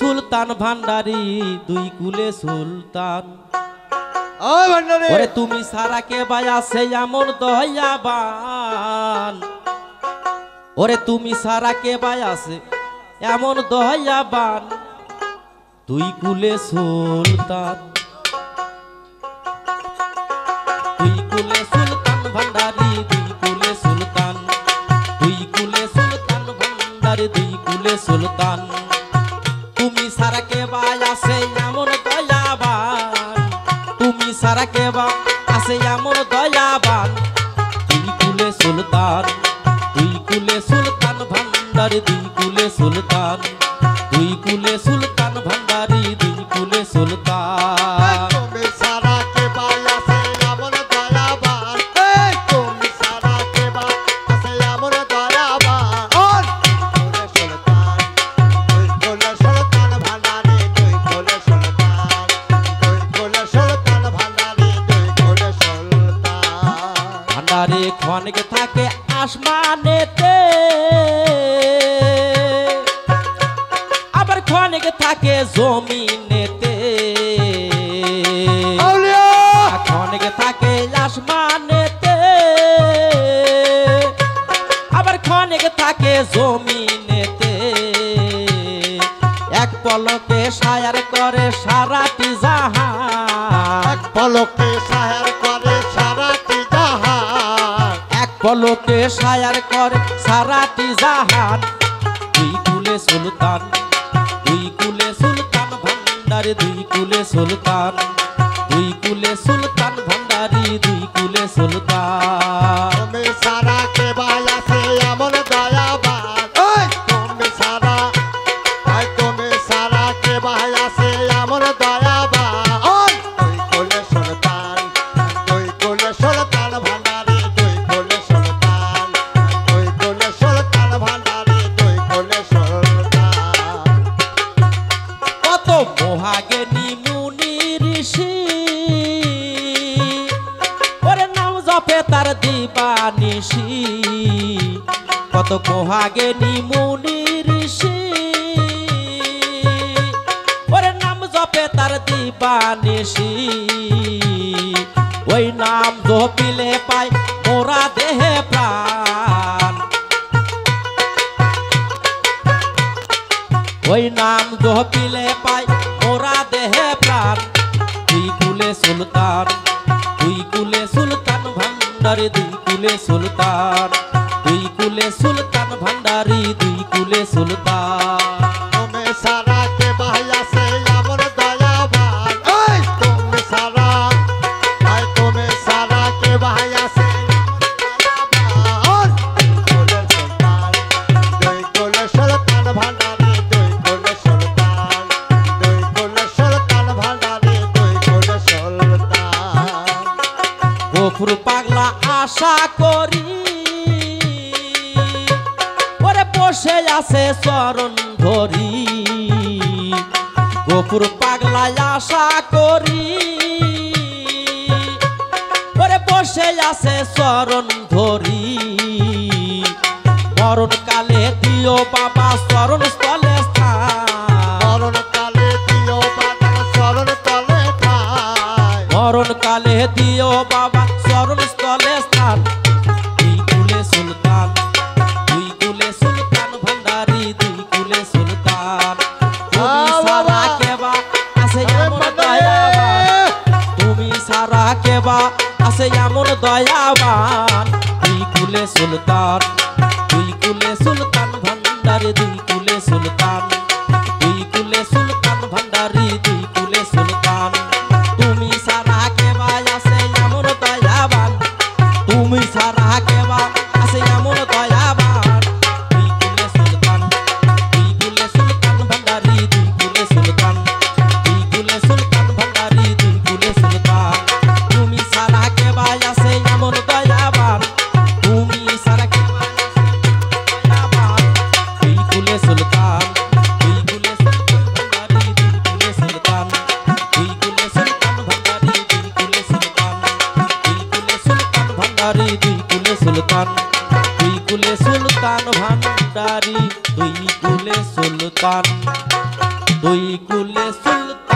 সুলতান ভান্ডারি দুই কুলে সুলতান। ও ভান্ডারি ওরে তুমি সারা কে বায়া সে এমন দয়াবান, ওরে তুমি সারা কে বায়া সে এমন দয়াবান দুই কুলে সুলতান। দুই কুলে সুলতান ভান্ডারি দুই কুলে সুলতান, দুই কুলে সুলতান ভান্ডারি দুই কুলে সুলতান। তুমি সারা কে বায়া সে এমন দয়াবান, তুমি সারা কে বা আছে এমন দয়াবান দুই কুলে সুলতান। দুই কুলে সুলতান ভান্ডারি দুই কুলে সুলতান, দুই কুলে সুলতান ভান্ডারি দুই কুলে সুলতান। তুমি সারা কে বায়া সে এমন দয়াবান, তুমি সারা কে বায়া সে এমন দয়াবান। কুলে সুলতান দুই কুলে সুলতান ভান্ডারি দুই কুলে সুলতান, দুই কুলে সুলতান ভান্ডারি দুই কুলে সুলতান। ভান্ডারি ক্ষণিক থাকে আসমানেতে, আবার ক্ষণিক থাকে জমিনেতে। ক্ষণিক থাকে আসমানেতে, আবার ক্ষণিক থাকে জমিনেতে। এক পলকে সায়ার করে সারাটি জাহান, এক পলকে সায়ার করে সারাটি জাহান, এক পলকে সায়ার করে সারাটি জাহান দুই কুলে সুলতান। দুই কুলে সুলতান ভান্ডারি দুই কুলে সুলতান, দুই কুলে সুলতান ভান্ডারি দুই কুলে সুলতান। তুমি সারা কে বায়া সে এমন দয়াবান, তুমি সারা তুমি সারা কে বায়া সে এমন দয়াবান। দুই কুলে সুলতান দুই কুলে সুলতান ভান্ডারি দুই কুলে সুলতান, দুই কুলে সুলতান ভান্ডারি দুই কুলে সুলতান। কত মহাজ্ঞানী মুনি ঋষি ওরে নাম জপে তার দিবানিশি। কত মহাজ্ঞানী মুনি ঋষি ওরে নাম জপে তার দিবানিশি। ওই নাম জপিলে পাই মোরা দেহে প্রাণ, ওই নাম জপিলে পাই মোরা দেহে প্রাণ দুই কুলে সুলতান। দুই কুলে সুলতান ভান্ডারি দুই কুলে সুলতান, দুই কুলে সুলতান ভান্ডারি দুই কুলে সুলতান। তুমি সারা কে বায়া সে এমন দয়াবান, তুমি সারা তুমি সারা কে বায়া সে এমন দয়াবান। দুই কুলে সুলতান ভান্ডারি দুই কুলে সুলতান, দুই কুলে সুলতান ভান্ডারি দুই কুলে সুলতান। গফুর পাগলা আশা করি ওরে বসে আছে চরণ ধরি। গফুর পাগলা আশা করি ওরে বসে আছে চরণ ধরি। মরণ কালে দিও বাবা চরণ স্থলে স্থান, মরণ কালে দিও বাবা চরণ তলে ঠাই, মরণ কালে দিও বাবা চরণ স্থলে স্থান। দুই কুলে সুলতান, দুই কুলে সুলতান ভান্ডারি দুই কুলে সুলতান। তুমি সারা কেবা আছে এমন দয়াবান, তুমি সারা কেবা আছে এমন দয়াবান দুই কুলে সুলতান। দুই কুলে সুলতান ভান্ডারি দুই কুলে সুলতান, দুই কুলে সুলতান ভান্ডারি দুই কুলে সুলতান। তুমি সারা কেবা আছে এমন দয়াবান, তুমি সারা কেবা আছে এমন দয়াবান দুই কুলে সুলতান। দুই কুলে সুলতান ভান্ডারি দুই কুলে সুলতান, দুই কুলে সুলতান ভান্ডারি দুই কুলে সুলতান। তুমি সারা কেবা আছে এমন দয়াবান, তুমি সারা কেবা দয়াবান দুই কুলে সুলতান। দুই কুলে সুলতান ভান্ডারি দুই কুলে সুলতান, দুই কুলে সুলতান ভান্ডারি দুই কুলে সুলতান, দুই কুলে সুলতান ভান্ডারি দুই কুলে সুলতান, দুই কুলে সুলতান ভান্ডারি দুই কুলে সুলতান। দুই কুলে সুলতান